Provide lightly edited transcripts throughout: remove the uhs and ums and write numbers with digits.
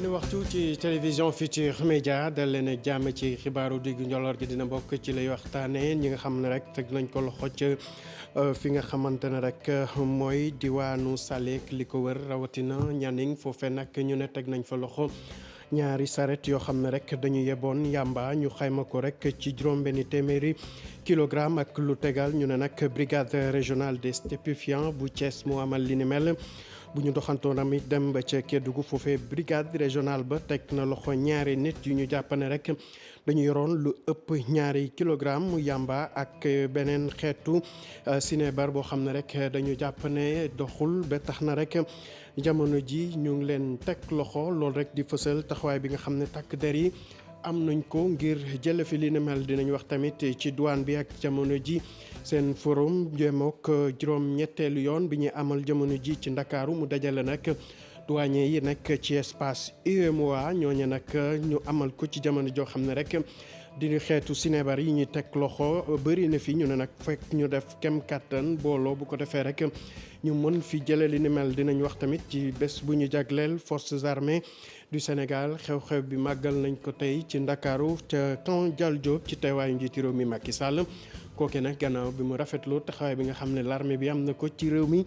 benn waxtu ci télévision Futurs Médias dal leen ak jàmm ci xibaaru diggu njoloor gi dina bokk ci lay waxtaanee ñi nga xam ne rek teg nañ ko loxo ca fi nga xamante ne rek mooy diwaanu Salek li ko wër rawatina Nianing foofee nag ñu ne teg nañ fa loxo ñaari saret yoo xam ne rek dañu yeboon yàmba ñu xayma ko rek ci juróom-benni téeméeri kilogramme ak lu tegal ñu ne nag brigade régionale des stupéfiants bu Thiès moo amal li ni mel. bu ñu doxantoon tamit dem ba ca Kédougou foofee brigade régionale ba teg na loxo ñaari nit yu ñu jàpp ne rek dañu yoroon lu ëpp ñaari kilogramme yamba ak beneen xeetu sinébar boo xam ne rek dañu jàpp ne doxul ba tax na rek jamono ji ñu ngi leen teg loxo loolu rek di fësal taxawaay bi nga xam ne takk der yi am nañ ko ngir jële fi li ni mel. dinañ wax tamit ci douane bi ak jamono ji seen forum jéemook juróom ñetteelu yoon bi ñuy amal jamono ji ci Ndakaaru mu dajale nag douanier yi nekk ci espace UEMOA ñooñu nag ñu amal ko ci jamono joo xam ne rek di xeetu sinébar yi ñuy teg loxo bëri na fi ñu ne nag fekk ñu def kem kàttan booloo bu ko defee rek ñu mën fi jële li ni mel. dinañ wax tamit ci bés bu ñu jagleel forces armées du Sénégal xew-xew bi màggal nañ ko tey ci Ndakaaru ca camp Dial Diop ci teewaayu njiiti réew mi Macky Sall kooke nag gannaaw bi mu rafetloo taxawaay bi nga xam ne l'armée bi am na ko ci réew mi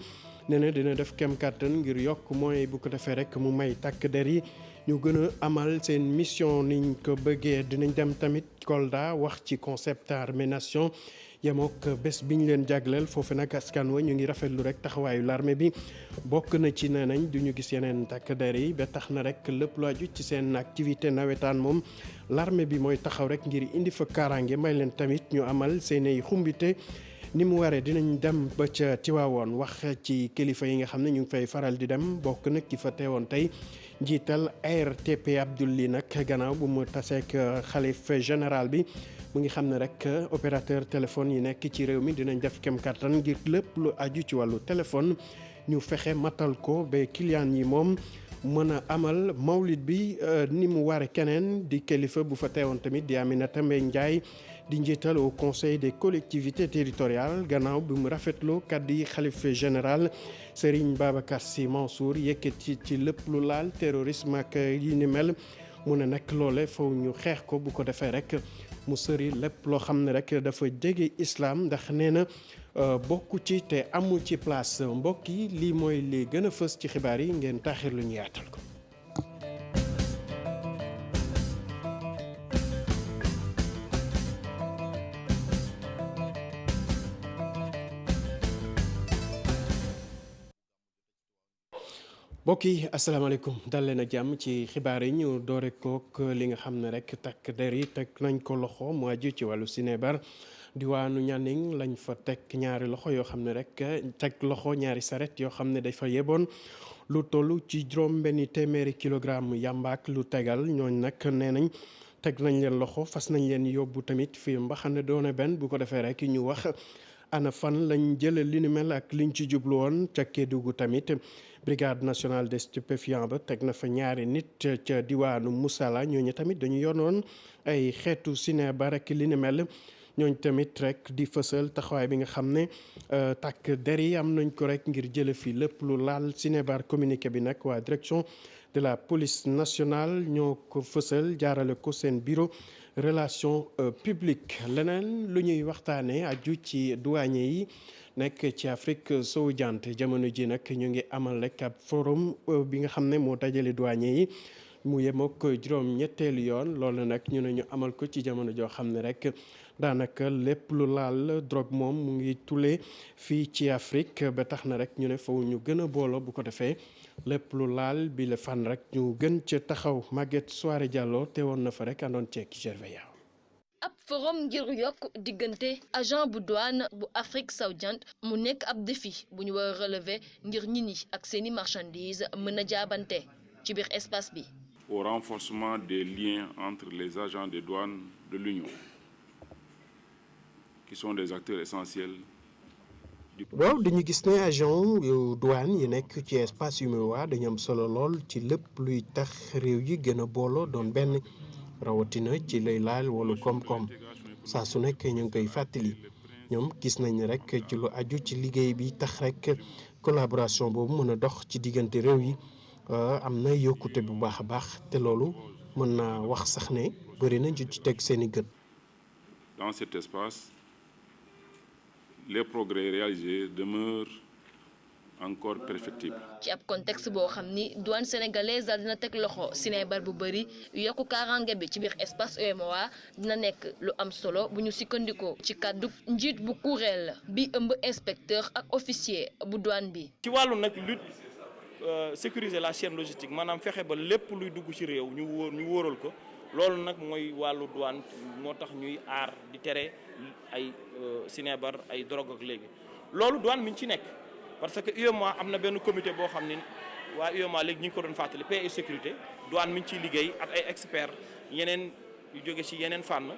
nee na dina def kem kàttan ngir yokk mooy bu ko defee rek mu may takk der yi ñu gën a amal seen mission niñ ko bëggee. dinañ dem tamit Kolda wax ci concept armée nation yemook bés bi ñu leen jagleel foofu nag askan wa ñu ngi rafetlu rek taxawaayu l'armée bi bokk na ci nee nañ du ñu gis yeneen takk der yi ba tax na rek lépp lu aju ci seen activité nawetaan moom l'armée bi mooy taxaw rek ngir indi fa kaaraange may leen tamit ñu amal seen ay xumbite ni mu waree. dinañ dem ba ca Tiwaawoon wax ci kilifa yi nga xam ne ñu ngi fay faral di dem bokk nag ki fa teewoon tey njiital ARTP Abdoulaye nag gannaaw bu mu taseek xalif général bi mu ngi xam ne rek opérateur téléphone yi nekk ci réew mi dinañ def kem kattan ngir lépp lu aju ci wàllu téléphone ñu fexe matal ko ba client yi moom mën a amal mawlid bi ni mu ware. keneen di kilifa bu fa teewoon tamit di Aminata Mbengue Ndiaye di njiital au conseil des collectivités territoriales gannaaw bi mu rafetloo kàddu yi xalif général Serigne Babacar Sy Mansour yëkkati ci lépp lu laal terrorisme ak yi ni mel mu ne nag loole faw ñu xeex ko bu ko defee rek mu sëri lépp loo xam ne rek dafa jege islam ndax nee na bokku ci te amul ci place. mbokk yi lii mooy li gën a fës ci xibaar yi ngeen taaxir lu ñu yaatal ko. mbokk yi asalaamaaleykum dal leen a jàmm ci xibaar yi ñu doore kook li nga xam ne rek takk der yi teg nañ ko loxo mu aju ci wàllu sinébar diwaanu Nianing lañ fa teg ñaari loxo yoo xam ne rek teg loxo ñaari saret yoo xam ne dafa yeboon lu toll ci juróom benni téeméeri kilogramme yàmbaak lu tegal ñooñ nag nee nañ teg nañ leen loxo fas nañ leen yóbbu tamit fii mbaxane doone benn bu ko defee rek ñu wax ana fan lañ jële li ni mel ak liñ ci jublu woon ca Kédougou tamit brigade nationale des stupéfiants ba teg na fa ñaari nit ca diwaanu Moussala ñooñu tamit dañu yonoon ay xeetu sinébar ak li ni mel ñooñ tamit rek di fësal taxawaay bi nga xam ne takk der yi am nañ ko rek ngir jële fi lépp lu laal sinébar. communiqué bi nag waa direction de la police nationale ñoo ko fësal jaarale ko seen bureau relation publique. leneen lu ñuy waxtaanee aju ci douanier yi nekk ci Afrique sowu jant jamono ji nag ñu ngi amal rek ab forum bi nga xam ne moo dajale douanier yi mu yemook juróom ñetteelu yoon loolu nag ñu ne ñu amal ko ci jamono joo xam ne rek daanaka lépp lu laal drogue moom mu ngi tulee fii ci Afrique ba tax na rek ñu ne faw ñu gën a booloo bu ko defee lépp lu laal bi la fan rek ñu gën ca taxaw. Maguette Soirée Diallo teewoon na fa rek àndoon ceeg Gervais Yaw. ab forum ngir yokk diggante agent bu douane bu Afrique sowu jant mu nekk ab défi bu ñu war a relever ngir nit ñi ak seeni marchandises mën a jaabante ci biir espace bi. Au renforcement des liens entre les agents de douane de l'Union qui sont des acteurs essentiels. waaw dañu gis ne agent yu douane yi nekk ci espace UEMOA dañu am solo lool ci lépp luy tax réew yi gën a booloo doon benn rawatina ci lay laal wala koom-koom saa su nekk ñu ngi koy fàttali ñoom gis nañ rek ci lu aju ci liggéey bi tax rek collaboration boobu mën a dox ci diggante réew yi am na yokkute bu baax a baax te loolu mën naa wax sax ne bëri na ñu ci teg seeni gët. Dans cet espace, les progrès réalisés demeurent encore perfectibles. ci ab contexte boo xam ni douane sénégalaise daal dina teg loxo sinébar bu bëri yokku kaaraange bi ci biir espace UEMOA dina nekk lu am solo bu ñu sukkandikoo ci kàddu njiit bu kuréel bi ëmb inspecteur ak officier bu douane bi. ci wàllu nag lutte sécuriser la chaîne logistique maanaam fexe ba lépp luy dugg ci réew ñu wóoral ko loolu nag mooy wàllu douane moo tax ñuy aar di tere ay sinébar ay drogue ak léegi loolu douane mi ngi ci nekk. parce que UEMOA am na benn comité boo xam ne waa UEMOA léegi ñu ngi ko doon fàttali paix et sécurité douane mi ngi ciy liggéey ak ay experts yeneen yu jóge ci yeneen fànn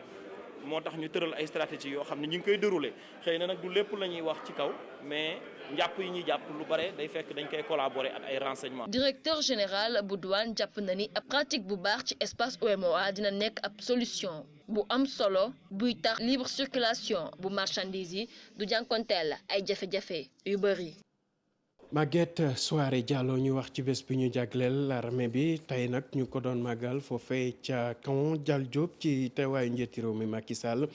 moo tax ñu tëral ay stratégie yoo xam ne ñu ngi koy dérouler xëy na nag du lépp la ñuy wax ci kaw mais njàpp yi ñuy jàpp lu bare day fekk dañ koy collaborer ak ay renseignements. directeur général bu douane jàpp na ni ab pratique bu baax ci espace UEMOA dina nekk ab solution bu am solo buy tax libre circulation bu marchandise yi du jànkonteel ay jafe-jafe yu bëri. Maguette Souaré Diallo ñu wax ci bés bi ñu jagleel l'armée bi tey nag ñu ko doon màggal foofee ca camp Dial Diop ci teewaayu njiitu réew mi Macky Sall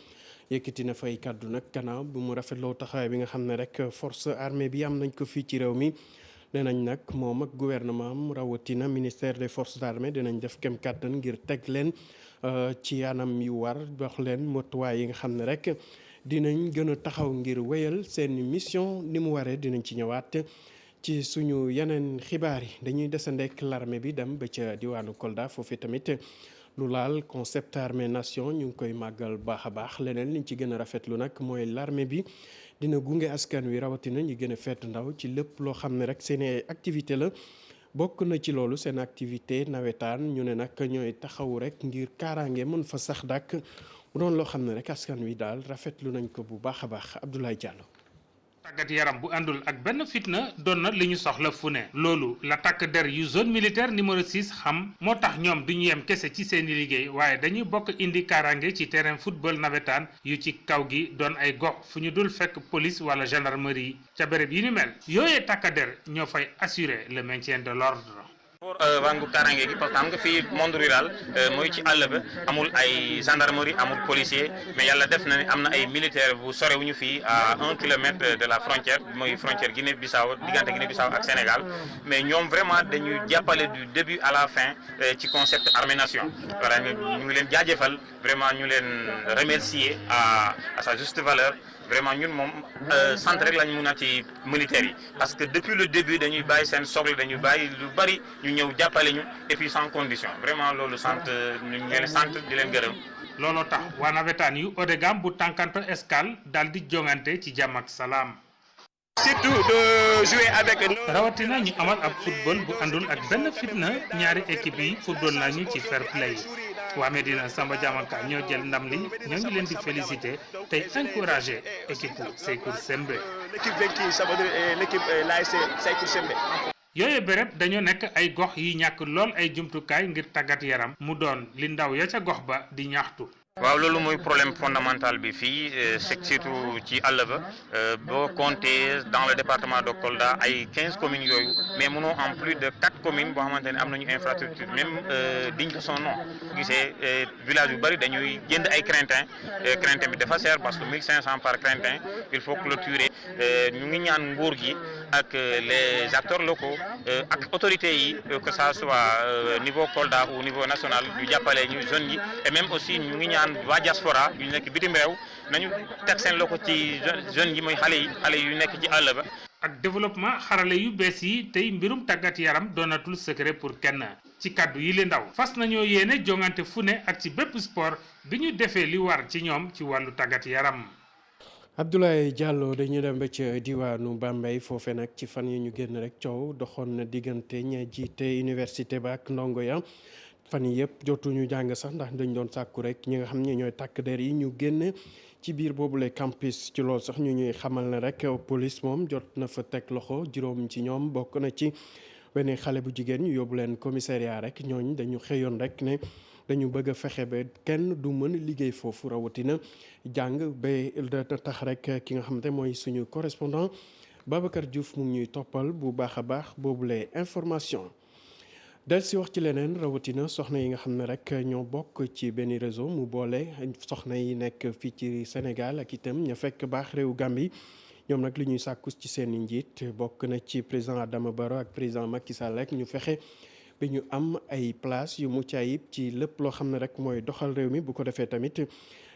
yëkkati na fay kàddu nag gannaaw bu mu rafetloo taxawaay bi nga xam ne rek force armée bi am nañ ko fii ci réew mi nee nañ nag moom ak gouvernement am rawatina ministère des forces armées dinañ def kem kàttan ngir teg leen ci anam yu war wax leen motuwaay yi nga xam ne rek dinañ gën a taxaw ngir wéyal seen mission ni mu waree dinañ ci ñëwaat. ci suñu yeneen xibaar yi dañuy desandek l'armée bi dem ba ca diwaanu Kolda foofu tamit lu laal concept armée nation ñu ngi koy màggal baax a baax leneen liñ ci gën a rafetlu nag mooy l'armée bi dina gunge askan wi rawatina ñu gën a feet ndaw ci lépp loo xam ne rek seen activité la bokk na ci loolu seen activité nawetaan ñu ne nag ñooy taxawu rek ngir kaaraange mën fa sax dàkk mu doon loo xam ne rek askan wi daal rafetlu nañ ko bu baax a baax Abdoulaye Diallo. tàggat yaram bu àndul ak benn fitna doon na li ñu soxla fu ne loolu la takk der yu zone militaire numéro 6 xam moo tax ñoom duñu yem kese ci seeni liggéey waaye dañuy bokk indi kaaraange ci terrain football nawetaan yu ci kaw gi doon ay gox fu ñu dul fekk police wala gendarmerie ca béréb yi ni mel yooyee takk der ñoo fay assurer le maintien de l'ordre. pour wàngu kaaraange gi parce que xam nga fii monde rural mooy ci àll ba amul ay gendarmerie amul policier mais yàlla def na ne am na ay militaire bu sorewuñu fii à 1 kilomètre de la frontière mooy frontière Guinée-Bissau diggante Guinée-Bissau ak Sénégal mais ñoom vraiment dañuy jàppale du début à la fin ci concept armée nation voilà ñu ngi leen jaajëfal vraiment ñu leen remercier à sa juste valeur. vraiment ñun moom sant rek lañ mun a ci militaires yi parce que depuis le début dañuy bàyyi seen soxla dañuy bàyyi lu bari ñu ñëw jàppale ñu et puis sans condition vraiment loolu sant ñu leen sant di leen gërëm. looloo tax waa nawetaan yu Odegam bu Tànkanto Escale daal di jongante ci jàmm ak salaam. surtout de jouer avec nous. rawatina ñu amal ab football bu àndul ak benn fitna ñaari équipe yi football nañu ci fair play. waa Medina Samba Diamanka ñoo jël ndam li ñoo ngi leen di féliciter tey encourager équipe Seykour Sembe. l'équipe vaincue ça veut dire l'équipe l'ASC Seykour Sembe. yooyu béréb dañoo nekk ay gox yi ñàkk lool ay jumtukaay ngir tàggat yaram mu doon li ndaw ya ca gox ba di ñaxtu. waaw loolu mooy problème fondamental bi fii c'est surtout ci àll ba boo compter dans le département de Kolda ay 15 communes yooyu mais mënoo en plus de 4 communes boo xamante ne am nañu infrastructure même digne de son nom gisee village yu bëri dañuy jënd ay crintin crintin bi dafa cher parce que 1500 par crintin il faut clôturer ñu ngi ñaan nguur gi ak les acteurs locaux ak autorités yi que ça soit niveau Kolda ou niveau national ñu jàppale ñu jeunes yi et même aussi ñu ngi ñaan waa diaspora yu nekk bitim réew nañu teg seen loxo ci jeunes yi mooy xale yu nekk ci àll ba. ak développement xarale yu bees yi tey mbirum tàggat yaram doonatul secret pour kenn ci kaddu yi li ndaw fas nañoo yéene jongante fu ne ak ci bépp sport bi ñu defee li war ci ñoom ci wàllu tàggat yaram. Abdoulaye Diallo dañu dem ba ca diwaanu Bambey foofe nag ci fan yi ñu génn rek coow doxoon na diggante ña jiite université ba ak ndongo ya fan yi yëpp jotuñu jàng sax ndax dañ doon sàkku rek ñi nga xam ne ñooy takk der yi ñu génne ci biir boobule campus ci loolu sax ñu ñuy xamal ne rek police moom jot na fa teg loxo juróom ci ñoom bokk na ci benn xale bu jigéen ñu yóbbu leen commissariat rek ñooñ dañu xëyoon rek ne dañu bëgg a fexe ba kenn du mën liggéey foofu rawatina jàng ba tax rek ki nga xamante mooy suñu correspondant Babacar Diouf mu ngi ñuy toppal bu baax a baax boobule information. del si wax ci leneen rawatina soxna yi nga xam ne rek ñoo bokk ci benn réseau mu boole soxna yi nekk fii ci Sénégal ak itam ña fekk baax réew Gambie ñoom nag li ñuy sàkku ci seen i njiit bokk na ci président Adama Barrow ak président Macky Sall rek ñu fexe bi ñu am ay place yu mucc ayib ci lépp loo xam ne rek mooy doxal réew mi bu ko defee tamit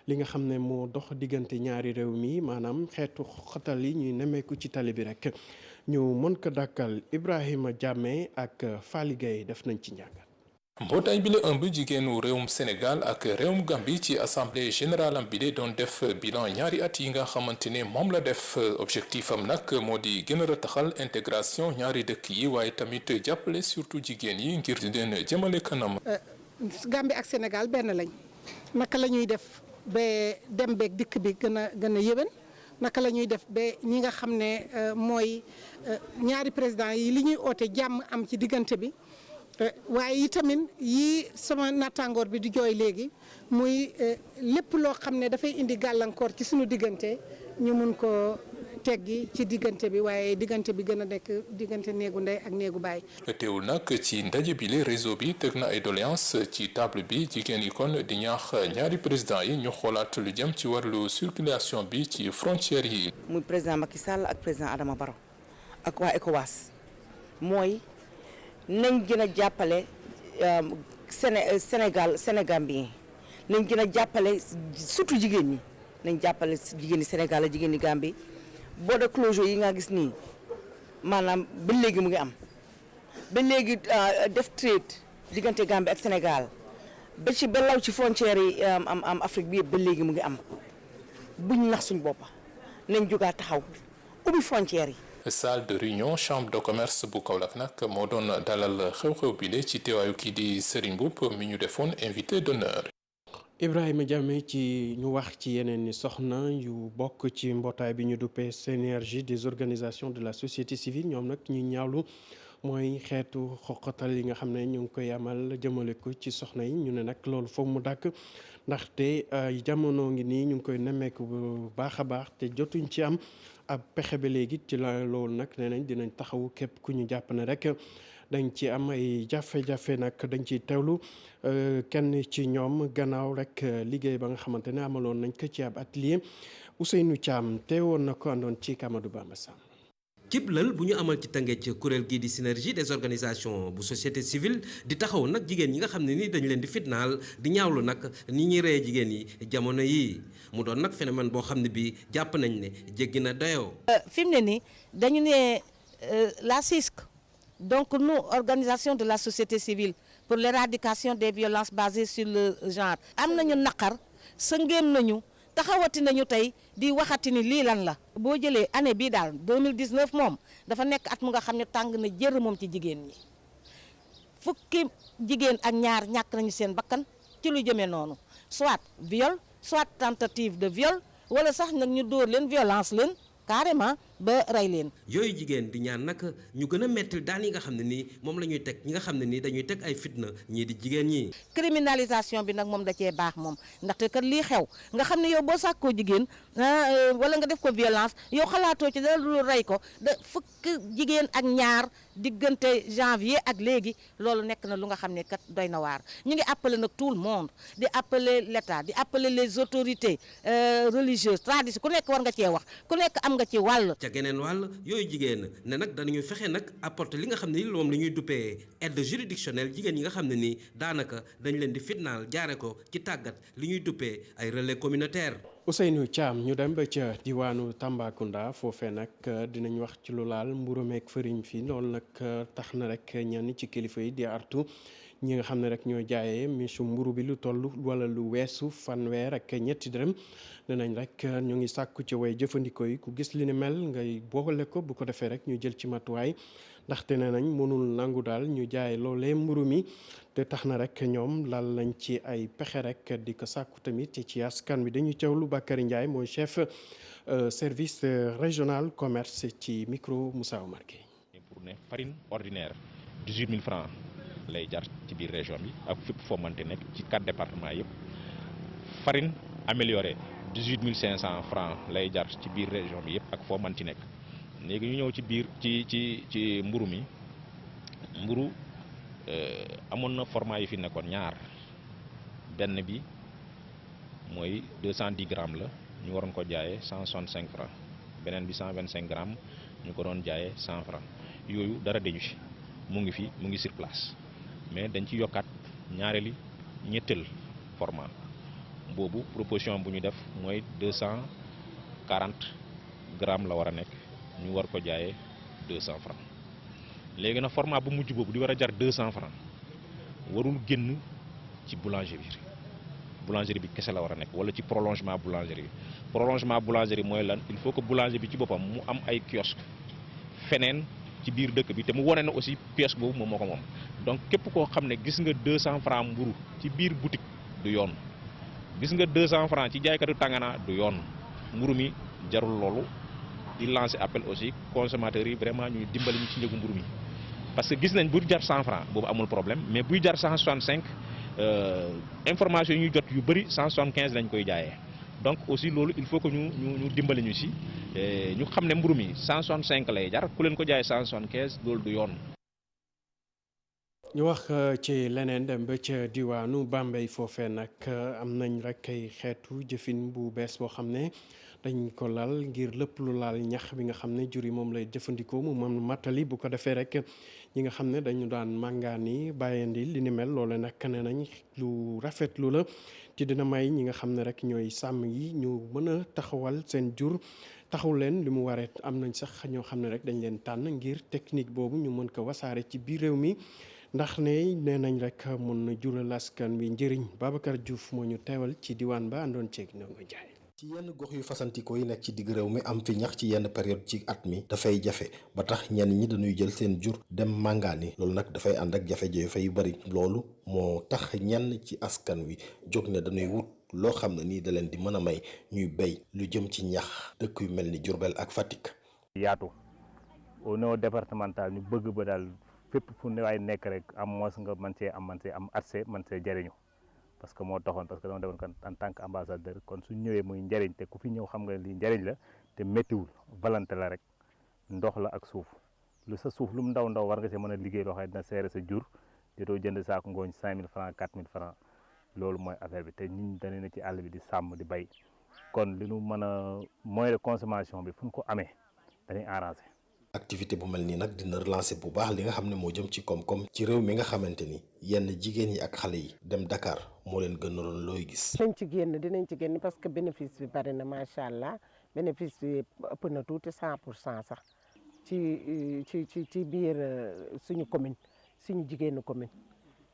li nga xam ne moo dox diggante ñaari réew mi maanaam xeetu xatal yi ñuy nemmeeku ci tali bi rek ñu mën ko dàkkal. Ibrahima Diamé ak Fally Gueye def nañ ci njàngat. mbootaay bi la ëmb jigéenu réewum Sénégal ak réewum Gambie ci assemblée générale am bi de doon def bilan ñaari at yi nga xamante ne moom la def objectif am nag moo di gën a rataxal intégration ñaari dëkk yi waaye tamit jàppale surtout jigéen yi ngir di leen jëmale kanam. Gambie ak Sénégal benn lañ naka la ñuy def ba dem beeg dikk bi gën a yéwén naka la ñuy def ba ñi nga xam ne mooy ñaari président yi li ñuy oote jàmm am ci diggante bi. waaye itamit yii sama nattaangoor bi di jooy léegi muy lépp loo xam ne dafay indi gàllankoor ci suñu diggante ñu mun ko teggi ci diggante bi waaye diggante bi gën a nekk diggante néegu ndey ak néegu baay. teewul nag ci ndaje bi le réseau bi teg na ay doléance ci table bi jigéen yi kon di ñaax ñaari président yi ñu xoolaat lu jëm ci wàllu circulation bi ci frontières yi. muy président Macky Sall ak président Adama Barrow ak waa ECOWAS mooy. nañ gën a jàppale Sénégambien nañ gën a jàppale surtout jigéen ñi nañ jàppale jigéen ñi Sénégal ak jigéen ñi Gambie border closure yi nga gis nii maanaam ba léegi mu ngi am ba léegi def trade diggante Gambie ak Sénégal ba ci ba law ci frontières yi am Afrique bi yëpp ba léegi mu ngi am buñ nax suñ boppa nañ jógaa taxaw ubbi frontières yi. salle de réunion chambre de commerce bu Kaolack nag moo doon dalal xew-xew bile ci teewaayu kii di Serigne Mboup mi ñu defoon invité d'honneur. Ibrahima Diamé ci ñu wax ci yeneen ni soxna yu bokk ci mbootaay bi ñu duppee synergie des organisations de la société civile ñoom nag ñu ñaawlu mooy xeetu xoqatal yi nga xam ne ñu ngi koy amal jëmale ko ci soxna yi ñu ne nag loolu foog mu dàkk ndaxte jamono ngi nii ñu ngi koy nemmeeku bu baax a baax te jotuñ ci am. ab pexe ba léegi ci la loolu nag nee nañ dinañ taxawu képp ku ñu jàpp ne rek dañ ci am ay jafe-jafe nag dañ ciy teewlu kenn ci ñoom gannaaw rek liggéey ba nga xamante ne amaloon nañ ko ci ab atelier Ousseynou Thiam teewoon na ko àndoon ci Amadou Bamba Sam. cib lël bu ñu amal ci Tëngéej kuréel gii di synergie des organisations bu société civile di taxaw nag jigéen ñi nga xam ne ni dañ leen di fitnaal di ñaawlu nag ni ñuy reye jigéen yi jamono yii mu doon nag phénomène boo xam ne bii jàpp nañ ne jéggi na dayoo. fi mu ne nii dañu ne la CISC donc nous organisation de la société civile pour l'éradication des violences basées sur le genre am nañu naqar sëngéem nañu. taxawati nañu tey di waxati ni lii lan la boo jëlee année bii daal 2019 moom dafa nekk at mu nga xam ne tàng na jër moom ci jigéen ñi fukki jigéen ak ñaar ñàkk nañu seen bakkan ci lu jëmee noonu soit viol soit tentative de viol wala sax nag ñu dóor leen violence leen carrément ba rey leen. yooyu jigéen di ñaan nag ñu gën a mettil daan yi nga xam ne nii moom la ñuy teg ñi nga xam ne nii dañuy teg ay fitna ñii di jigéen ñi. criminalisation bi nag moom da cee baax moom ndaxte kat lii xew nga xam ne yow boo sàkkoo jigéen wala nga def ko violence yow xalaatoo ci dara lu rey ko da fukk jigéen ak ñaar diggante janvier ak léegi loolu nekk na lu nga xam ne kat doy na waar ñu ngi appeler nag tout le monde di appeler l'État di appeler les autorités religieuses traditionnelles ku nekk war nga cee wax ku nekk am nga ci wàll. geneen wàll yooyu jigéen ne nag danañu fexe nag apporter li nga xam ne ni moom la ñuy duppee aide juridictionnelle jigéen ñi nga xam ne nii daanaka dañ leen di fitnaal jaare ko ci tàggat li ñuy duppee ay relais communautaire. Ousseynou Thiam ñu dem ba ca diwaanu Tambacounda foofee nag dinañ wax ci lu laal mburu meeg fëriñ fi loolu nag tax na rek ñenn ci kilifa yi di artu ñi nga xam ne rek ñoo jaayee misu mburu bi lu toll wala lu weesu fanweer ak ñetti dërëm dinañ rek ñu ngi sàkku ci way jëfandikoo yi ku gis li ni mel ngay boole ko bu ko defee rek ñu jël ci matuwaay ndaxte nee nañ mënul nangu daal ñu jaay loolee mburu mi te tax na rek ñoom lal lañ ci ay pexe rek di ko sàkku tamit ci askan wi dañuy teewlu Bakary Ndiaye mooy chef service régional commerce ci micro Moussa Omar Gueye. pour ne farine ordinaire 18 000 francs lay jar ci biir région bi ak fépp foo mënte nekk ci 4 départements yëpp farine améliorée 18 500 francs lay jar ci biir région bi yëpp ak foo mën ci nekk léegi ñu ñëw ci biir ci mburu mi mburu amoon na format yi fi nekkoon ñaar benn bi mooy 210 grammes la ñu waroon ko jaayee 165 francs beneen bi 125 grammes ñu ko doon jaayee 100 francs yooyu dara dañu ci mu ngi fi mu ngi sur place mais dañ ci yokkaat ñaareeli ñetteel format boobu proposition bu ñu def mooy 240 grammes la war a nekk ñu war ko jaayee 200 francs léegi nag format bu mujj boobu di war a jar 200 francs warul génn ci boulangerie bi kese la war a nekk wala ci prolongement boulangerie mooy lan il faut que boulanger bi ci boppam mu am ay kiosque feneen ci biir dëkk bi te mu wane na aussi kiosque boobu moom moo ko moom donc képp koo xam ne gis nga 200 francs mburu ci biir boutique du yoon gis nga 200 francs ci jaaykatu tàngana du yoon mburu mi jarul loolu di lancer appel aussi consommateurs yi vraiment ñuy dimbali ñu ci njëgu mburu mi parce que gis nañ bu jar 100 francs boobu amul problème mais buy jar 165 information yi ñuy jot yu bëri 175 lañ koy jaayee donc aussi loolu il faut que ñu dimbali ñu si ñu xam ne mburu mi 165 lay jar ku leen ko jaayee 175 loolu du yoon. ñu wax ci leneen dem ba ca diwaanu Bambey foofee nag am nañ rek ay xeetu jëfin bu bees boo xam ne dañ ko lal ngir lépp lu laal ñax bi nga xam ne jur yi moom lay jëfandikoo mu mën mattali bu ko defee rek ñi nga xam ne dañu daan màngaani bàyyandi li ni mel loole nag ne nañ lu rafetlu la te dina may ñi nga xam ne rek ñooy sàmm yi ñu mën a taxawal seen jur taxaw leen li mu waree am nañ sax ñoo xam ne rek dañ leen tànn ngir technique boobu ñu mën ko wasaare ci biir réew mi ndax ne nee nañ rek mun na jural askan wi njëriñ Babacar Diouf moo ñu teewal ci diwaan ba àndoon ceeg Ndongo Njaay. ci yenn gox yu fasantikoo yi nekk ci digg réew mi am fi ñax ci yenn période ci at mi dafay jafe ba tax ñenn ñi dañuy jël seen jur dem màngaani loolu nag dafay ànd ak jafe-jafe yu bari loolu moo tax ñenn ci askan wi jóg ne dañuy wut loo xam ne nii da leen di mën a may ñuy béy lu jëm ci ñax dëkk yu mel ni Diourbel ak Fatick. yaatu au niveau départemental ñu bëgg ba daal fépp fu ne waay nekk rek am mos nga man see am accès man see jëriñu parce que moo taxoon parce que dama demoon kan en tant que ambassadeur kon su ñëwee muy njëriñ te ku fi ñëw xam nga li njëriñ la te méttiwul volonté la rek ndox la ak suuf lu sa suuf lu mu ndaw ndaw war nga see mën a liggéey loo xam ne dina seere sa jur jotoo jënd saako ngooñ 5000 francs 4000 francs loolu mooy affaire bi te ñun dañu ne ci àll bi di sàmm di bay kon li ñu mën a moyen de consommation bi fu ñu ko amee dañuy arrangé. activité bu mel nii nag dina relancer bu baax li nga xam ne moo jëm ci koom-koom ci réew mi nga xamante ni yenn jigéen yi ak xale yi dem Dakar moo leen gënaloon looy gis. dinañ ci génn parce que bénéfice bi bari na macha allah bénéfice bi ëpp na tuuti 100% sax ci biir suñu commune suñu jigéenu commune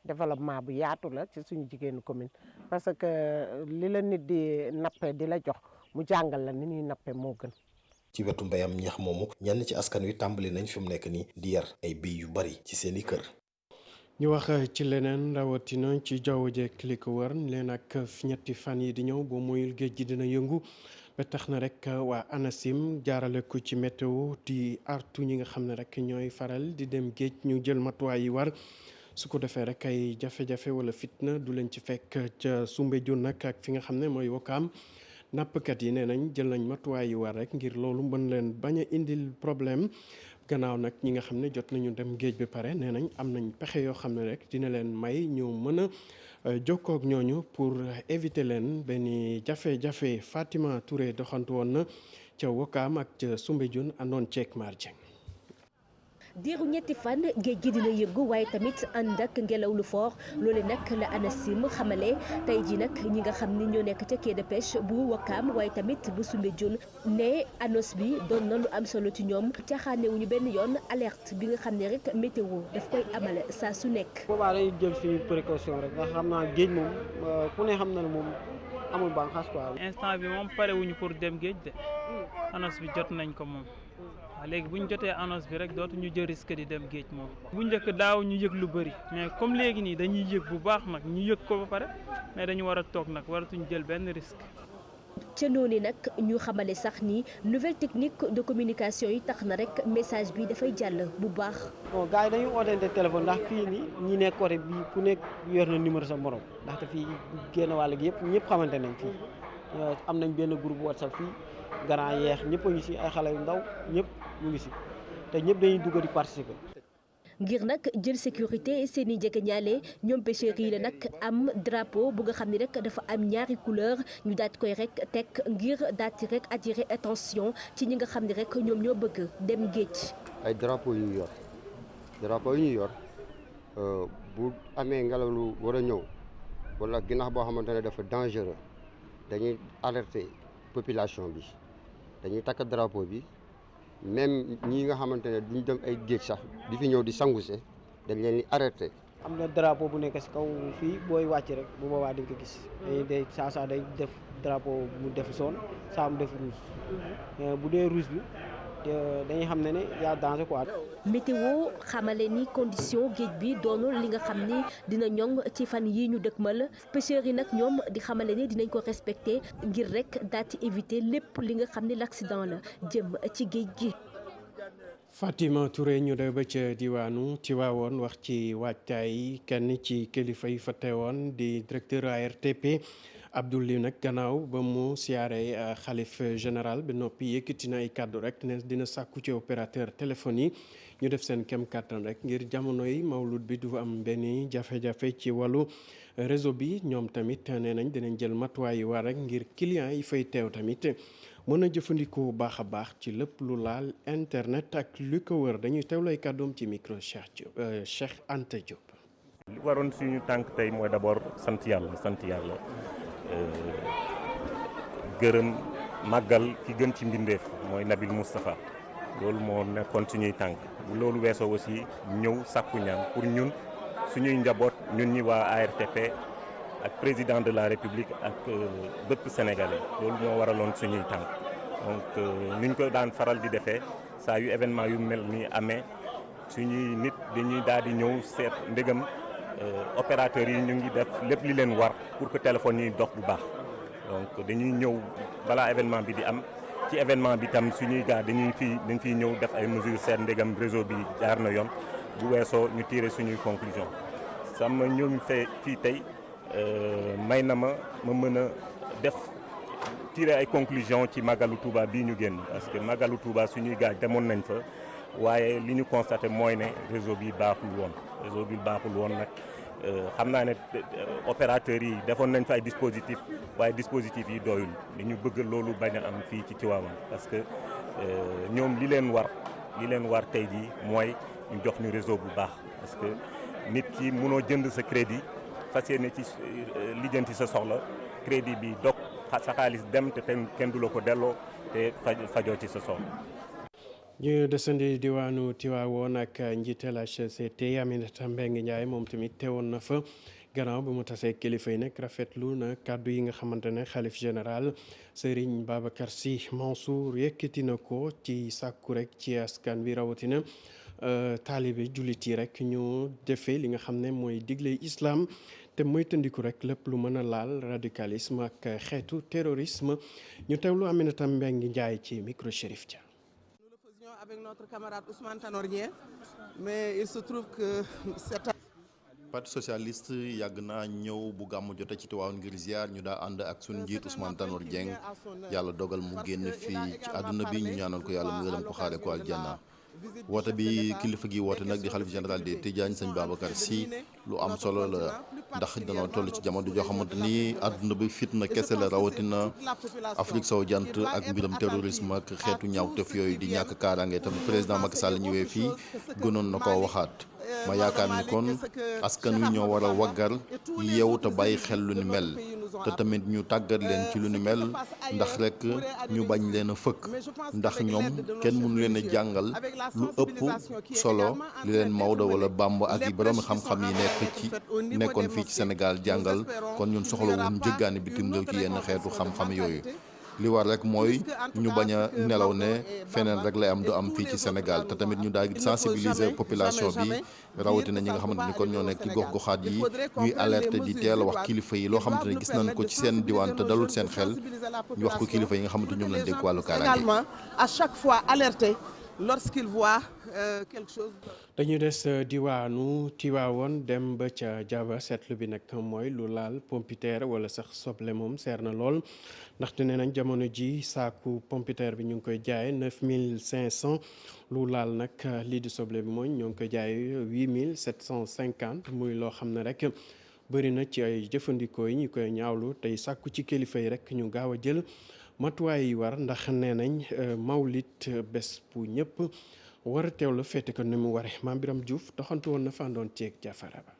développement bu yaatu la ci suñu jigéenu commune parce que li la nit di nappe di la jox mu jàngal la ni ñuy nappe moo gën. ci wetu mbéyam ñax moomu ñenn ci askan wi tàmbali nañ fi mu nekk nii di yar ay béy yu bari ci seeni kër. ñu wax ci leneen rawatina ci jaww jeeg li ko wër leen ak ñetti fan yi di ñëw boo moyul géej gi dina yëngu ba tax na rek waa ANACIM jaarale ko ci météo di artu ñi nga xam ne rek ñooy faral di dem géej ñu jël matuwaay yi war su ko defee rek ay jafe-jafe wala fitna du leen ci fekk ca Soumbédioune nag ak fi nga xam ne mooy Wakaam. nappkat yi nee nañ jël nañ matuwaay yi war rek ngir loolu mën leen bañ a indil problème gannaaw nag ñi nga xam ne jot nañu dem géej bi pare nee nañ am nañ pexe yoo xam ne rek dina leen may ñu mën a jokkoo ak ñooñu pour éviter leen benn jafe-jafe. Fatima Touré doxantu woon na ca Wakaam ak ca Soumbédioune àndoon ceeg Mar Dieng. diiru ñetti fan géej gi dina yëngu waaye tamit ànd ak ngelaw lu fort loole nag la ANACIM xamale tey ji nag ñi nga xam ni ñoo nekk ca quai de pêche bu Wakaam waaye tamit bu Soumbédioune ne annonce bi doon na lu am solo ci ñoom caaxaanewuñu benn yoon alerte bi nga xam ne rek météo daf koy amale saa su nekk. boobaa dañuy jël suñu précaution rek nga xam naa géej moom ku ne xam na ne moom amul bànqaas quoi. instant bi moom pare wuñu pour dem géej de annonce bi jot nañ ko moom. waaw léegi bu ñu jotee annonce bi rek dootuñu jël risque di dem géej moom bu njëkk daaw ñu yëg lu bëri mais comme léegi nii dañuy yëg bu baax nag ñu yëg ko ba pare mais dañu war a toog nag waratuñu jël benn risque. ca noonu nag ñu xamale sax ni nouvelle technique de communication yi tax na rek message bi dafay jàll bu baax. bon gars yi dañuy ootante téléphone ndax fii nii ñi nekk côté bii ku nekk yor na numéro sa morom ndaxte fii génn wàll gi yëpp ñëpp xamante nañ fii am nañ benn groupe WhatsApp fii grand yeex ñëpp a ngi si ay xale yu ndaw ñëpp ñu ngi si te ñëpp dañuy dugg di participer. ngir nag jël sécurité seeni jegeñaale ñoom pêcheurs yi la nag am drapeau bu nga xam ne rek dafa am ñaari couleur ñu daal di koy rek teg ngir daal di rek attirer attention ci ñi nga xam ne rek ñoom ñoo bëgg dem géej. ay drapeau yu ñu yor bu amee ngelaw lu war a ñëw wala ginnaaw boo xamante ne dafa dangereux dañuy alerter population bi dañuy takk drapeau bi même ñi nga xamante ne duñ dem ay géej sax di fi ñëw di sanguse dañ leen di arrêter. am na drapeau bu nekk si kaw fii booy wàcc rek bu boobaa di nga ko gis day saa day def drapeau mu def jaune saa mu def rouge bu dee rouge bi dañuy xam ne yaa danger quoi. météo xamale ni condition géej bi doonul li nga xam ni dina ñoŋ ci fan yi ñu dëkkmal pêcheurs yi nag ñoom di xamale ni dinañ ko respecté ngir rek daal di éviter lépp li nga xam ni l'accident la jëm ci géej gi. Fatima Touré ñu de ba ca diwaanu Tivaouane wax ci waajtaay kenn ci kilifa yi fa teewoon di directeur ARTP Abdoulaye nag gannaaw ba mu siyaare xalif général bi noppi yëkkati na ay kàddu rek ne dina sàkku ci opérateur téléphone yi ñu def seen kem kàttan rek ngir jamono yi mawlud bi du am benn jafe-jafe ci wàllu réseau bi ñoom tamit nee nañ dinañ jël matuwaay yi war rek ngir client yi fay teew tamit mën a jëfandikoo baax a baax ci lépp lu laal internet ak lu ko wër dañuy teewlay kàddoom ci micro Cheikh Anta Diop. li waroon suñu tànk tey mooy d'abord sant yàlla gërëm màggal ki gën ci mbindeef mooy Nabil Moustapha loolu moo nekkoon suñuy tànk bu loolu weesoo aussi ñëw sàkku ñaan pour ñun suñuy njaboot ñun ñi waa ARTP ak président de la République ak bépp sénégalais loolu moo waraloon suñuy tànk donc niñ ko daan faral di defee saa yu événement yu mel ni amee suñuy nit dañuy daal di ñëw seet ndegam opérateurs yi ñu ngi def lépp li leen war pour que téléphone yi dox bu baax donc dañuy ñëw balaa événement bi di am ci événement bi tam suñuy gars dañ fiy ñëw def ay mesures seet ndegam réseau bi jaar na yoon bu weesoo ñu tirer suñuy conclusion sama ñoom fii tey may na ma mën a def tirer ay conclusion ci Magalu Touba bii ñu génn parce que Magalu Touba suñuy gars demoon nañ fa waaye li ñu constaté mooy ne réseau bi baaxul woon nag xam naa ne opérateurs yi defoon nañ fa ay dispositif waaye dispositif yi doyul dañu bëgg loolu bañ a am fii ci Tivaouane parce que ñoom li leen war tey jii mooy ñu jox ñu réseau bu baax parce que nit ki mënoo jënd sa crédit fas yéene ci lijjanti sa soxla crédit bi dog sa xaalis dem te kenn du la ko delloo te fajoo ci sa soxla. ñu desandi diwaanu Tivaouane ak njiital HCT Aminata Mbengue Ndiaye moom tamit teewoon na fa gannaaw bi mu tasee kilifa yi nag rafetlu na kàddu yi nga xamante ne xalif général Serigne Babacar Sy Mansour yëkkati na ko ci sàkku rek ci askan wi rawatina taalibe jullit yi rek ñu defee li nga xam ne mooy digle islam te moytandiku rek lépp lu mën a laal radicalisme ak xeetu terrorisme ñu teewlu Aminata Mbengue Ndiaye ci micro Chérif Dia. Avec notre camarade Ousmane Tanor Dieng, mais il se trouve que parti socialiste yàgg naa ñëw bu gàmmu jote ci Tivaouane ngir ziar ñu daa ànd ak suñu njiit Ousmane Tanor Dieng yàlla dogal mu génn fii ci àdduna bi ñu ñaanal ko yàlla mu yërëm ko xaare ko aljanna woote bi kilifa gi woote nag di xalif général des Tidianes sëñ Babacar Sy lu am solo la ndax danoo toll ci jamono joo xamante ni àdduna bi fitna kese la rawatina Afrique sowu jant ak mbiram terrorisme ak xeetu ñaawteef yooyu di ñàkk kaaraange tam président Macky Sall ñëwee fii gënoon na koo waxaat ma yaakaar ni kon askan wi ñoo war a waggar yeewu te bàyyi xel lu ni mel te tamit ñu tàggat leen ci lu ni mel ndax rek ñu bañ leen a fëkk ndax ñoom kenn mënu leen a jàngal lu ëpp solo li leen Maodo wala Bamba ak yi borom xam-xam yi nekkoon fii ci Sénégal jàngal kon ñun soxlawuñ jëggaani bitim réew ci yenn xeetu xam-xam yooyu li war rek mooy ñu bañ a nelaw ne feneen rek lay am du am fii ci Sénégal te tamit ñu daal sensibiliser population bi rawatina ñi nga xamante ni kon ñoo nekk ci gox-goxaat yi ñuy alerter di teel a wax kilifa yi loo xamante ne gis nañ ko ci seen diwaan te dalul seen xel ñu wax ko kilifa yi nga xamante ñoom lañ dégg wàllu kaaraange. Également à chaque fois alerter lorsqu'ils voient quelque chose. dañu des diwaanu Tiwaawoon dem ba ca Jaba seetlu bi nag mooy lu laal pompiteer wala sax soble moom seer na lool ndaxte nee nañ jamono ji saaku pompiteer bi ñu ngi koy jaay 9500 lu laal nag lii di soble bi mooy ñoo ngi koy jaay 8750 muy loo xam ne rek bëri na ci ay jëfandikoo yi ñu koy ñaawlu tey sàkku ci kilifa yi rek ñu gaaw a jël matuwaay yi war ndax nee nañ mawlit bés bu ñëpp war a teew la féete ko ni mu waree Mame Biram Diouf doxantu woon na fa àndoon ceeg Jafara Ba.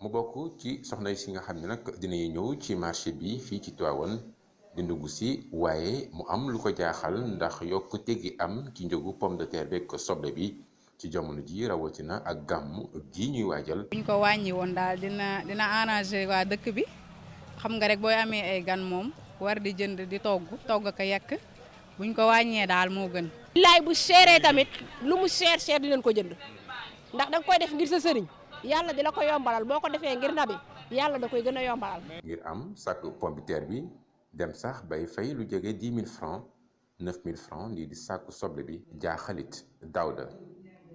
mu bokk ci soxna yi si nga xam ne nag dinañu ñëw ci marché bi fii ci Tivaouane di ndugg si waaye mu am lu ko jaaxal ndax yokkute gi am ci njëgu pomme de terre beeg soble bi ci jamono ji rawatina ak gàmm gi ñuy waajal. bu ñu ko wàññi woon daal dina arranger waa dëkk bi xam nga rek booy amee ay gan moom war di jënd di togg ko yekk buñ ko wàññee daal moo gën. billaay bu seeree tamit lu mu seer dinañ ko jënd ndax danga koy def ngir sa sëriñ yàlla di la ko yombalal boo ko defee ngir nabi yàlla da koy gën a yombalal. ngir am sac pomme de terre bi dem sax bay fay lu jege 10 000 francs 9 000 francs lii di sàkku soble bi jaaxalit Daouda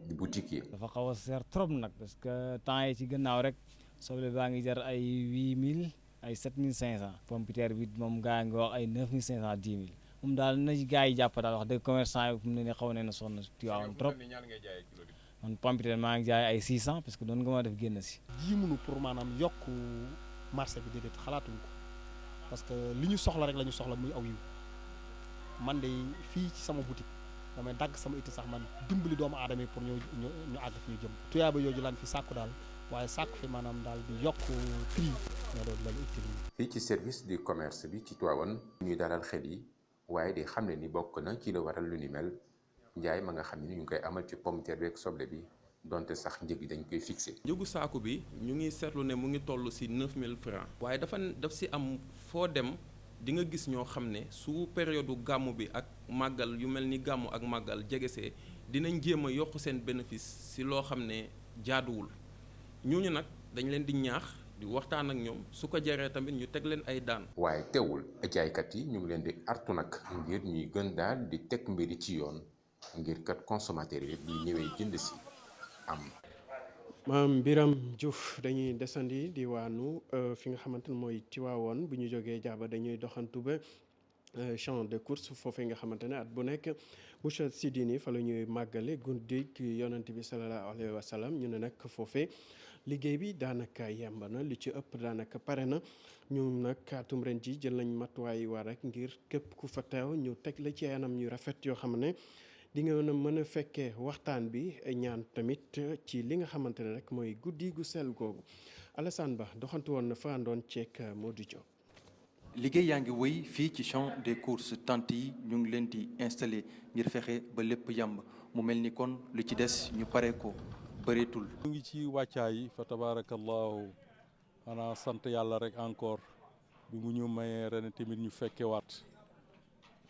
di boutique yi. dafa xaw a seer trop nag parce que temps yi ci gannaaw rek soble baa ngi jar ay 8000 ay 7500 pomme de terre bi moom gaa ngi wax ay 9500 10 000 moom daal na ci gaa yi jàpp daal wax dëgg commerçant yi mu ne ni xaw na sonn Tivaouane trop man pomme de terre maa ngi jaay ay 600 parce que doon nga ma def génn si. jiimunu pour maanaam yokk marché bi déedéet xalaatuñ ko parce que li ñu soxla rek la ñu soxla muy aw yiw man de fii ci sama boutique damay dagg sama itti sax man dimbali doomu aadama yi pour ñu àgg fi ñu jëm tuyaaba yooyu lan fi sàkku daal waaye sàkku fi maanaam daal di yokk prix ñoo doon loolu itti fii ci service du commerce bi ci Tivaouane ñuy dalal xel yi waaye di xam ne ni bokk na ci la waral lu ni mel njaay ma nga xam ne ñu ngi koy amal ci pomme de terre beeg soble bi donte sax njëg yi dañ koy fixé. njëgu saaku bi ñu ngi seetlu ne mu ngi toll ci 9000 francs waaye daf ci am foo dem di nga gis ñoo xam ne su période gàmmu bi ak màggal yu mel ni gàmmu ak màggal jegesee dinañ jéem a yokk seen bénéfice ci loo xam ne jaaduwul ñooñu nag dañ leen di ñaax di waxtaan ak ñoom su ko jaree tamit ñu teg leen ay daan. waaye teewul jaaykat yi ñu ngi leen di artu nag ngir ñuy gën daal di teg mbiri ci yoon ngir kat consommateur yi di ñëwee jënd si am. Mame Biram Diouf dañuy desandi diwaanu fi nga xamante ne mooy Tiwaawoon bu ñu jógee Jaaba dañuy doxantu ba champ de course foofee nga xamante ne at bu nekk Boucher Sidini fa la ñuy màggale guddi yonent bi sallallahu alayhi wa sallam ñu ne nag foofee liggéey bi daanaka yemb na li ci ëpp daanaka pare na ñu nag atum ren ji jël nañ matuwaay war rek ngir képp ku fa teew ñu teg la ci anam yu rafet yoo xam ne di nga mën a fekkee waxtaan bi ñaan tamit ci li nga xamante ne rek mooy guddi gu sell googu Alassane Ba doxantu woon na fa àndoon ceek Modou Diop. liggéey yaa ngi wéy fii ci champ des courses tant yi ñu ngi leen di installé ngir fexe ba lépp yamb mu mel ni kon lu ci des ñu pare ko bëreetul. ñu ngi ci wàccaay fa tabarakallahu xanaa sant yàlla rek encore bi mu ñu mayee ren tamit ñu fekke waat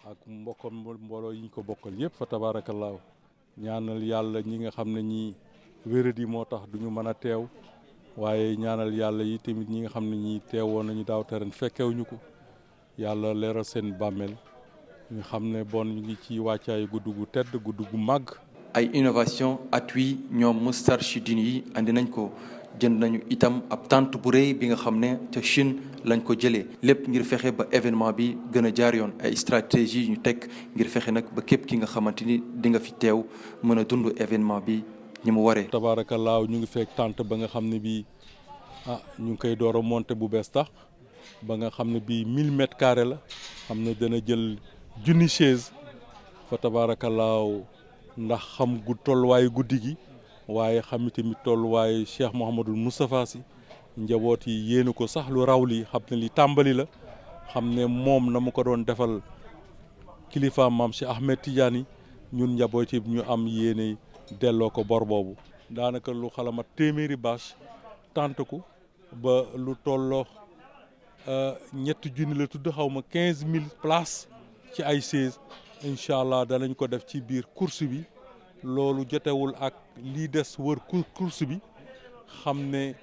ak mbooloo yi ñu ko bokkal yëpp fa tabarakallahu ñaanal yàlla ñi nga xam ne ñi wéradi moo tax duñu mën a teew waaye ñaanal yàlla yi tamit ñi nga xam ne ñi teewoon nañu daaw te ren fekkewuñu ko yàlla leeral seen bàmmeel ñu xam ne bon ñu ngi ci wàccaayu guddi gu tedd guddi gu màgg. ay innovation atui ñoom Moustarchidine yi andi nañ ko jënd nañu itam ab tente bu rëy bi nga xam ne ca Chine lañ ko jëlee lépp ngir fexe ba événement bi gën a jaar yoon ay stratégie ñu teg ngir fexe nag ba képp ki nga xamante ni di nga fi teew mën a dund événement bi ñi mu waree. tabaarakallaahu ñu ngi fekk tente ba nga xam ne bii ñu ngi koy door a monter bu bees tax ba nga xam ne bii 1000 mètres carrés la xam ne dana jël junni chaise fa tabaarakallaahu ndax xam gu tolluwaayu guddi gi waaye xam tamit tolluwaayu Cheikh Mouhamadul Moustapha Sy njaboot yi yéenu ko sax lu raw li xam ne li tàmbali la xam ne moom na mu ko doon defal kilifa maam Cheikh Ahmed Tidiane ñun njaboot yi ñu am yéene delloo ko bor boobu daanaka lu xalamat téeméeri bâche tant ko ba lu tolloo ñetti junni la tudd xaw ma 15000 places ci ay chaise incha allah danañ ko def ci biir course bi loolu jotewul ak lii des wër course bi xam ne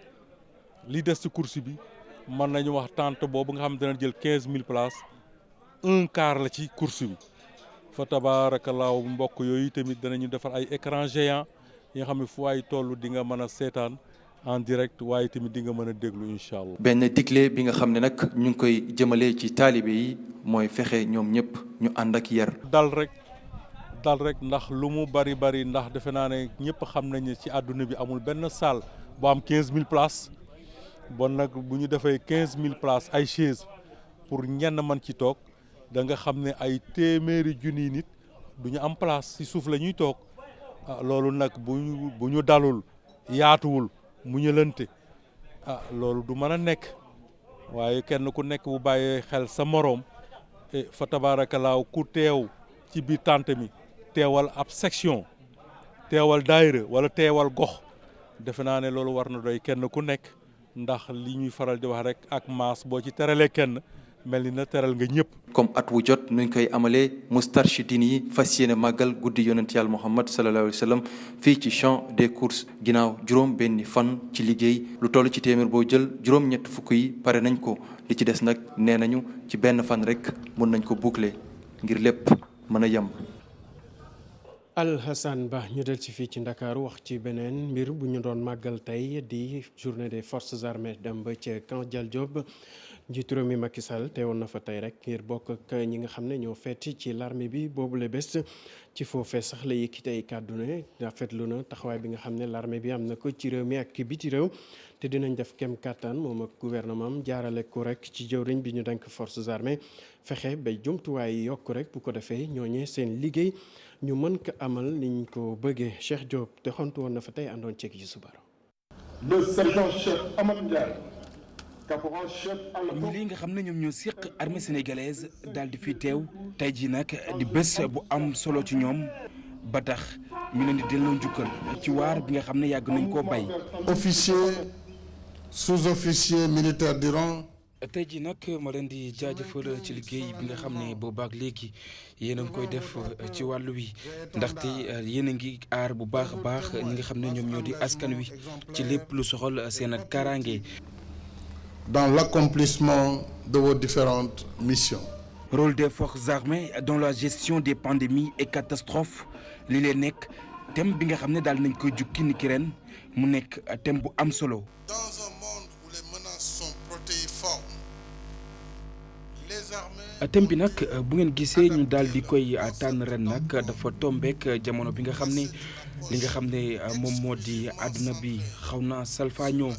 lii des ci course bi mën nañu wax tente boobu nga xam ne dana jël 15000 places un quart la ci course bi fa tabaarakallaahu mbokk yooyu tamit danañu defar ay écran géant yi nga xam ne fu waay toll di nga mën a seetaan en direct waaye tamit di nga mën a déglu incha allah. benn digle bi nga xam ne nag ñu ngi koy jëmale ci taalibe yi mooy fexe ñoom ñëpp ñu ànd ak yar. dal rek ndax lu mu bari ndax defe naa ne ñëpp xam nañu ci àdduna bi amul benn salle bu am 15000 places bon nag bu ñu defee 15000 places ay chaise pour ñenn mën ci toog da nga xam ne ay téeméeri junniy nit du ñu am place ci suuf la ñuy toog loolu nag bu ñu dalul yaatuwul mu ñëlante loolu du mën a nekk waaye kenn ku nekk bu bàyyee xel sa moroom fa tabaarakallaahu ku teew ci biir tànt mi teewal ab section teewal daayira wala teewal gox defe naa ne loolu war na doy kenn ku nekk ndax li ñuy faral di wax rek ak maas boo ci teralee kenn mel ni na teral nga ñëpp. comme at wu jot nuñ koy amalee Moustarchidine yi fas yéene màggal guddi yonent yàlla Muhammad sallallahu alayhi wa sallam fii ci champ des courses ginnaaw juróom benni fan ci liggéey lu toll ci téeméer boo jël juróom-ñett fukk yi pare nañ ko li ci des nag nee nañu ci benn fan rek mën nañ ko boucler ngir lépp mën a yem. Alhassane Ba ñu del ci fii ci Ndakaaru wax ci beneen mbir bu ñu doon màggal tey di journée des forces armées dem ba ca camp Dial Diop njiitu réew mi Macky Sall teewoon na fa tey rek ngir bokk ak ñi nga xam ne ñoo feeti ci l'armée bi boobule bés ci foofee sax la yëkkati ay kàddu ne rafetlu na taxawaay bi nga xam ne l'armée bi am na ko ci réew mi ak biti réew te dinañ def kem kàttan moom ak gouvernement jaarale ko rek ci jëwriñ bi ñu denk forces armées fexe ba jumtuwaay yokk rek bu ko defee ñooñee seen liggéey ñu mën ko amal niñ ko bëggee. Cheikh Diop te xontu woon na fa tey àndoon ceeg yi suba. Le sergent-chef Amadou Ndiaye. ñu lii nga xam ne ñoom ñoo séq armée sénégalaise daal di fi teew tey jii nag di bés bu am solo ci ñoom ba tax ñu leen di delloo njukkal ci waar bi nga xam ne yàgg nañ koo bay. officier sous-officier militaire du rang. tey jii nag ma leen di jaajëfal ci liggéey bi nga xam ne boobaak léegi yéen a ngi koy def ci wàllu wi ndaxte yéen a ngi aar bu baax a baax ñi nga xam ne ñoom ñoo di askan wi ci lépp lu soxal seen ak kaaraange. Dans l'accomplissement de vos différentes missions. Rôle des forces armées dans la gestion des pandémies et catastrophes li leen nekk thème bi nga xam ne daal nañ koy jukki ni ki ren mu nekk thème bu am solo. Dans un monde où les menaces sont protéiformes, les armées. thème bi nag bu ngeen gisee ñu daal di koy tànn ren nag dafa tombeek jamono bi nga xam ne li nga xam ne moom moo di àdduna bi xaw na salfaañoo.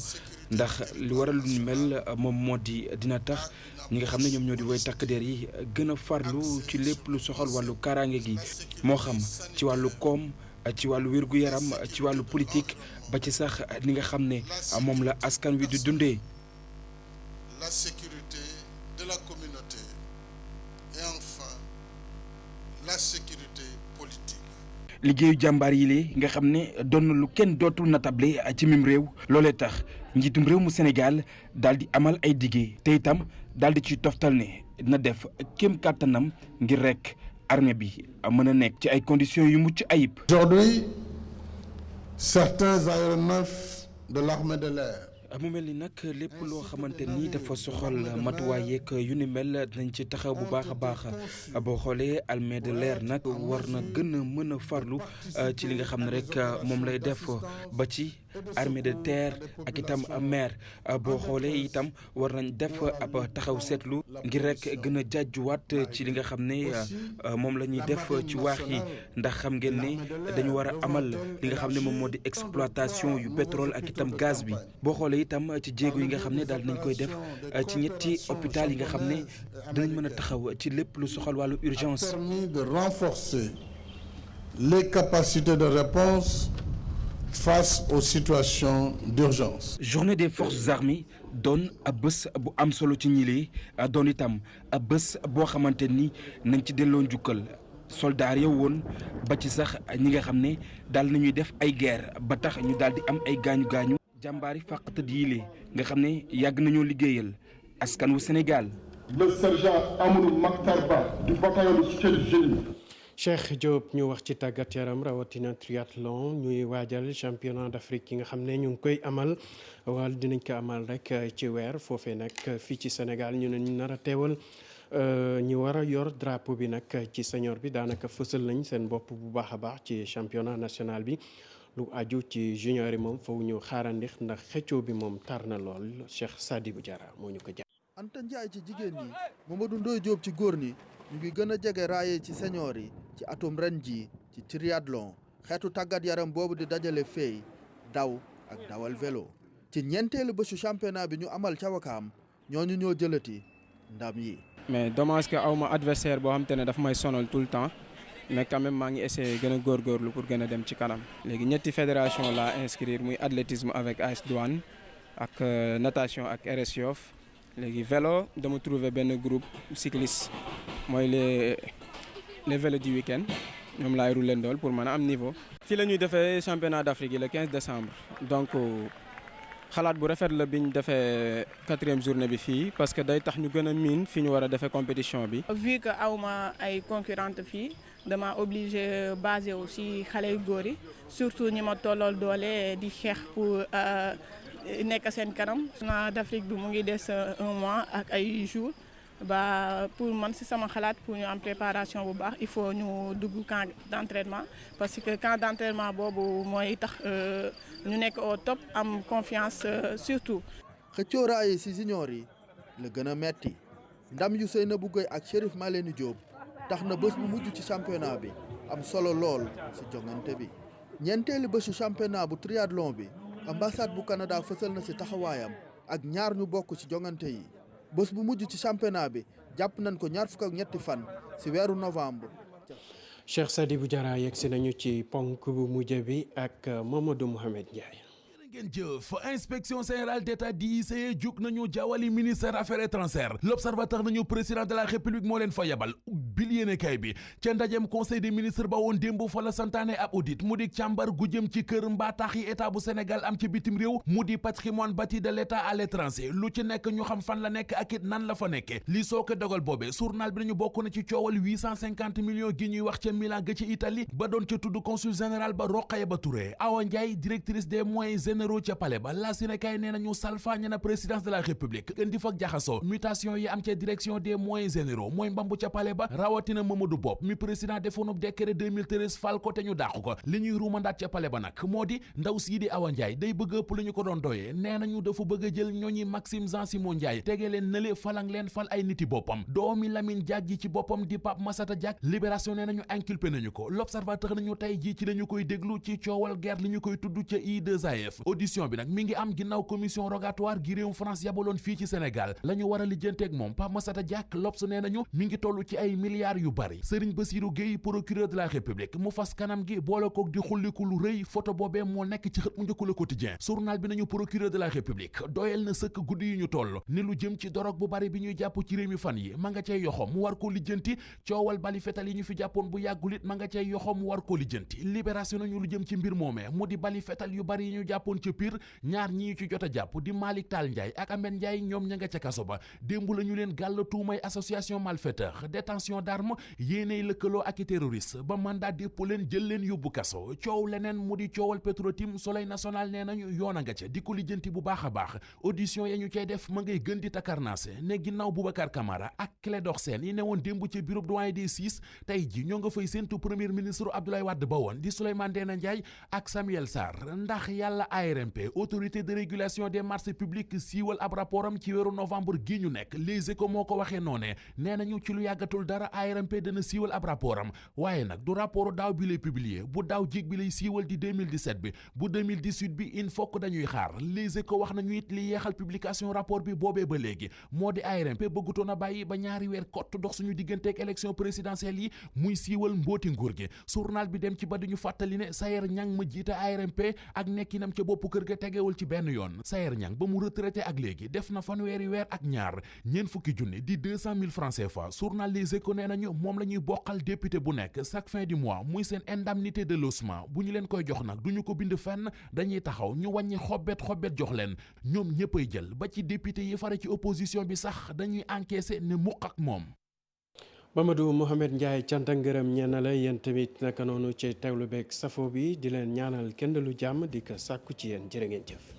ndax li waral lu ñu mel moom moo di dina tax ñi nga xam ne ñoom ñoo di woy takk der yi gën a farlu ci lépp lu soxal wàllu kaaraange gi moo xam ci wàllu koom ci wàllu wér-gu-yaram ci wàllu politique ba ci sax li nga xam ne moom la askan wi di dundee. La sécurité de la communauté et enfin la sécurité politique. liggéeyu jàmbaar yi lee nga xam ne doon na lu kenn dootul natable ci mim réew loolee tax njiitum réew mu Sénégal daal di amal ay diggé te itam daal di ci toftal ne dina def kéem kàttanam ngir rek armée bi mën a nekk ci ay conditions yu mucc ayib. Aujourd'hui, certains aéronefs de l'armée de l'air. mu mel ni nag lépp loo xamante ni dafa soxal matuwaay yeeg yu ni mel dinañ ci taxaw bu baax a baax boo xoolee armée de l'air nag war na gën a mën a farlu ci li nga xam ne rek moom lay def ba ci armée de terre ak itam mer boo xoolee itam war nañ def ab taxaw seetlu ngir rek gën a jàjjuwaat ci li nga xam ne moom la ñuy def ci waax yi ndax xam ngeen ne dañu war a amal li nga xam ne moom moo di exploitation yu pétrole ak itam gaz bi boo xoolee itam ci jéego yi nga xam ne daal nañ koy def ci ñetti hôpital yi nga xam ne dinañ mën a taxaw ci lépp lu soxal wàllu urgence. Permis de renforcer les capacités de réponse face aux situations d'urgence. Journée des forces armées doon ab bés bu am solo ci ñilee doon itam ab bés boo xamante ni nañ ci delloo njukkal soldaar yow woon ba ci sax ñi nga xam ne daal nañuy def ay guerre ba tax ñu daal di am ay gaañu-gaañu jàmbaari fàqatët yile nga xam ne yàgg nañoo liggéeyal askan wu Sénégal. Le sergent Amadou Makhtar Ba du bataillon de soutien du génie. Cheikh Diop ñu wax ci tàggat yaram rawatina triathlon ñuy waajal championnat d'Afrique yi nga xam ne ñu ngi koy amal wala dinañ ko amal rek ci weer foofee nag fii ci Sénégal ñu ne ñu nar a teewal ñi war a yor drapeau bi nag ci senior bi daanaka fësal nañ seen bopp bu baax a baax ci championnat national bi. lu aju ci junior yi moom foofu ñu xaarandix ndax xëccoo bi moom tar na lool Cheikh Sadibou Diarra moo ñu ko jàpp. Anta Ndiaye ci jigéen ñi Mamadou Ndoye Diop ci góor ñi ñu ngi gën a jege raaye ci senior yi ci atum ren ji ci triathlon xeetu tàggat yaram boobu di dajale fey daw ak dawal vélo ci ñeenteelu bésu championnat bi ñu amal ca Wakaam ñooñu ñoo jëlati ndam yi. mais dommage que aw ma adversaire boo xam te ne daf may sonal tout le temps. mais quand même maa ngi essayé gën a góorgóorlu pour gën a dem ci kanam léegi ñetti fédération la inscrire muy athlétisme avec AS Douane ak natation ak RS Yoff léegi vélo dama trouvé benn groupe cycliste mooy les vélos du week-end ñoom laay rouler ndool pour mën a am niveau. fii la ñuy defee championnat d'Afrique yi le 15 décembre donc xalaat bu rafet la bi ñu defee 4e journée bi fii parce que day tax ñu gën a miin fi ñu war a defee compétition bi. vu que awma ay concurrente fii. dama obligé basé aussi xale yu góor yi surtout ñi ma tollool doole di xeex pour nekk seen kanam. championnat d'Afrique bi mu ngi des 1 mois ak ay jours ba pour man si sama xalaat pour ñu am préparation bu baax il faut ñu dugg camp d'entraînement parce que camp d'entraînement boobu mooy tax ñu nekk au top am confiance surtout. xëccoo raay si junior yi la gën a metti ndam yu Seynabou Gueye ak Chérif Maleni Diop. tax na bés bu mujj ci championnat bi am solo lool ci jongante bi ñeenteelu bésu championnat bu triathlon bi ambassade bu Canada fësal na ci taxawaayam ak ñaar ñu bokk ci jongante yi bés bu mujj ci championnat bi jàpp nañ ko 23 fan ci weeru novembre. Cheikh Sadibou Diarra yegg si nañu ci ponk bu mujj bi ak Mamadou Mouhamed Ndiaye. ngeen jëf inspection générale d'état di ICE jug nañu jawali ministère affaires étrangères l'observateur nañu président de la république moo leen fa yebal bil yéenekaay bi ca ndajem conseil des ministres ba woon démb fa la santaane ab audit mu di càmbar gu jëm ci kër mbaataax yi état bu Sénégal am ci bitim réew mu di patrimoine bâti de l'état à l'étranger lu ci nekk ñu xam fan la nekk ak it nan la fa nekke li soo ko dogal boobe journal bi nañu bokk na ci coowal 850 millions gi ñuy wax ca Milan ga ci Italie ba doon ca tudd consul général ba Rokhaya Ba Touré Awa Ndiaye directrice des moyens généraux ca palais ba la Sénégal nee nañu salfaañe na présidence de la république gën di fa jaxasoo mutation yi am ca direction des moyens généraux mooy mbambu ca palais ba rawatina Mamadou Bopp mi président defoonub décret 2013 fal ko te ñu dàq ko li ñuy ruumandaat ca palais ba nag moo di ndaw sii di Awa Ndiaye day bëgg ëpp lu ñu ko doon doyee nee nañu dafa bëgg a jël ñooñi Maxime Jean Simon Ndiaye tege leen nële falang leen fal ay niti boppam doomi Lamine Diack ji ci boppam di Pape Massata Diack libération nee nañu inculpé nañu ko l'observateur nañu tey jii ci lañu koy déglu ci coowal guerre li ñu koy tudd ca I2AF audition bi nag mi ngi am ginnaaw commission rogatoire gi réewum France yabaloon fii ci Sénégal la ñu war a lijjanteeg moom Pape Massata Diack L'Obs nee nañu mi ngi toll ci ay milliards yu bari Serigne Bassirou Gueye procureur de la République mu fas kanam gi boole koog di xulliku lu rëy photo boobee moo nekk ci xët mu njëkk Le Quotidien journal bi nañu procureur de la République doyal na sëkk guddi yu ñu toll ni lu jëm ci dorog bu bari bi ñuy jàpp ci réew mi fan yi ma nga cay yoxo mu war ko lijjanti coowal bali fetal yi ñu fi jàppoon bu yàggulit ma nga cay yoxo mu war ko lijjanti libération nañu lu jëm ci mbir moomee mu di bali fetal yu bari yi ñu jàppoon ca Pire ñaar ñi ci jot a jàpp di Malick Tall Ndiaye ak Ahmed Ndiaye ñoom ña nga ca kaso ba démb la ñu leen gàll tuumay association malfaiteur détention d'armes yéeney lëkkaloo ak i terroriste ba mandat dépôt leen jël leen yóbbu kaso coow leneen mu di coowal Petro-Tim Soleil national nee nañu yoon a nga ca di ko lijjanti bu baax a baax audition ya ñu cay def ma ngay gën di takarnaase ne ginnaaw Boubacar Camara ak Clédor Sène yi ne woon démb ca bureau doyen des six tey ji ñoo nga fay séentu premier ministre Abdoulaye Wade ba woon di Souleymane Ndéné Ndiaye ak Samuel Sarr ndax yàlla ARMP autorité de régulation des marchés publics siiwal ab rapportam ci weeru novembre gi ñu nekk Les Échos moo ko waxee noone nee nañu ci lu yàggatul dara ARMP dana siiwal ab rapportam waaye nag du rapport daaw bi lay publier bu daaw jig bi lay siiwal di 2017 bi bu 2018 bi il faut que dañuy xaar Les Échos wax nañu it li yeexal publication rapport bi boobee ba léegi moo di ARMP bëggutoon a bàyyi ba ñaari weer kott dox suñu digganteeg élection présidentielle yi muy siiwal mbooti nguur gi journal bi dem ci ba duñu fàttali ne Sayer Niang ma jiite ARMP ak nekkinam ca bopp kër ga tegewul ci benn yoon Sayer Niang ba mu retraité ak léegi def na fanweeri weer ak ñaar ñeent fukki junni di 200 000 francs CFA journal Les Échos nee nañu moom la ñuy bokkal député bu nekk chaque fin du mois muy seen indemnité de logement bu ñu leen koy jox nag duñu ko bind fenn dañuy taxaw ñu wàññi xobbet jox leen ñoom ñëppay jël ba ci député yi fare ci opposition bi sax dañuy encaisser ne muq ak moom. Mamadou Mouhamed Ndiaye cant ak ngërëm ñeen la yéen tamit naka noonu ci teewlu beeg safo bi di leen ñaanal kenn lu jàmm di ko sàkku ci yéen jërë ngeen jëf.